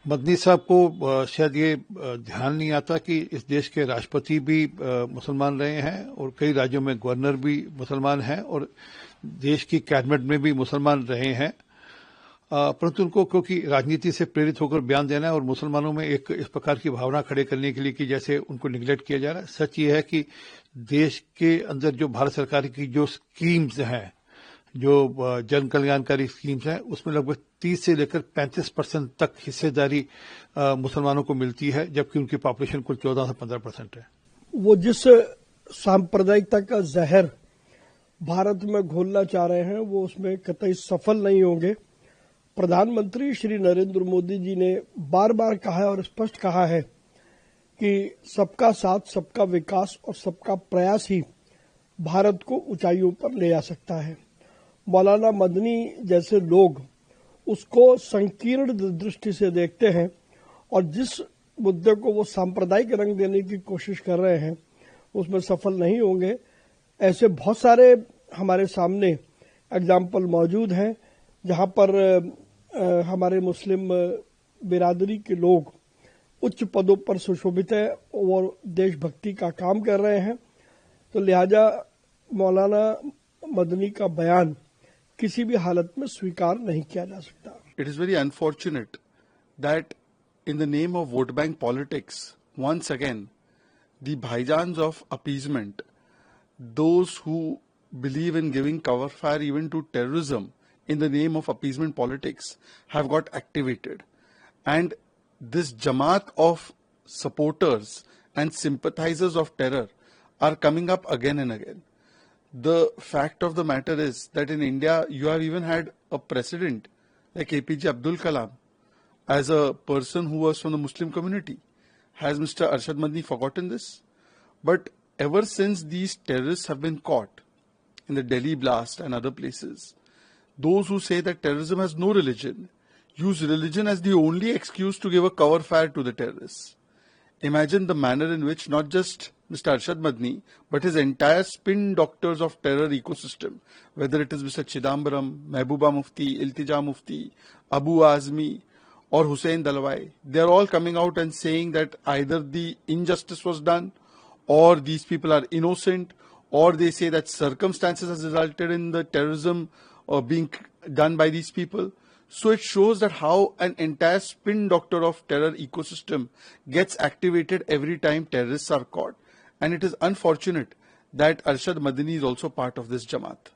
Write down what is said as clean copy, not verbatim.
मदनी साहब को शायद ये ध्यान नहीं आता कि इस देश के राष्ट्रपति भी मुसलमान रहे हैं और कई राज्यों में गवर्नर भी मुसलमान हैं और देश की कैबिनेट में भी मुसलमान रहे हैं। परंतु उनको क्योंकि राजनीति से प्रेरित होकर बयान देना है और मुसलमानों में एक इस प्रकार की भावना खड़े करने के लिए कि जैसे उनको निगलेक्ट किया जा रहा है। सच ये है कि देश के अंदर जो भारत सरकार की जो स्कीम्स हैं, जो जन कल्याणकारी स्कीम्स हैं, उसमें लगभग 30 से लेकर 35% तक हिस्सेदारी मुसलमानों को मिलती है, जबकि उनकी पॉपुलेशन कुल 14 से 15% है। वो जिस सांप्रदायिकता का जहर भारत में घोलना चाह रहे हैं वो उसमें कतई सफल नहीं होंगे। प्रधानमंत्री श्री नरेंद्र मोदी जी ने बार बार कहा है और स्पष्ट कहा है कि सबका साथ, सबका विकास और सबका प्रयास ही भारत को ऊंचाइयों पर ले जा सकता है। मौलाना मदनी जैसे लोग उसको संकीर्ण दृष्टि से देखते हैं और जिस मुद्दे को वो सांप्रदायिक रंग देने की कोशिश कर रहे हैं उसमें सफल नहीं होंगे। ऐसे बहुत सारे हमारे सामने एग्जाम्पल मौजूद हैं जहां पर हमारे मुस्लिम बिरादरी के लोग उच्च पदों पर सुशोभित है और देशभक्ति का काम कर रहे हैं। तो लिहाजा मौलाना मदनी का बयान किसी भी हालत में स्वीकार नहीं किया जा सकता। It is very unfortunate that in the name of vote bank politics, once again, the bhaijans of appeasement, those who believe in giving cover fire even to terrorism in the name of appeasement politics, have got activated. And this Jamaat of supporters and sympathizers of terror are coming up again and again. The fact of the matter is that in India, you have even had a president like APJ Abdul Kalam as a person who was from the Muslim community. Has Mr. Arshad Madni forgotten this? But ever since these terrorists have been caught in the Delhi blast and other places, those who say that terrorism has no religion use religion as the only excuse to give a cover fire to the terrorists. Imagine the manner in which not just Mr. Arshad Madni, but his entire spin doctors of terror ecosystem, whether it is Mr. Chidambaram, Mehbooba Mufti, Iltija Mufti, Abu Azmi, or Hussein Dalwai, they are all coming out and saying that either the injustice was done, or these people are innocent, or they say that circumstances has resulted in the terrorism being done by these people. So it shows that how an entire spin doctor of terror ecosystem gets activated every time terrorists are caught. And it is unfortunate that Arshad Madani is also part of this Jamaat.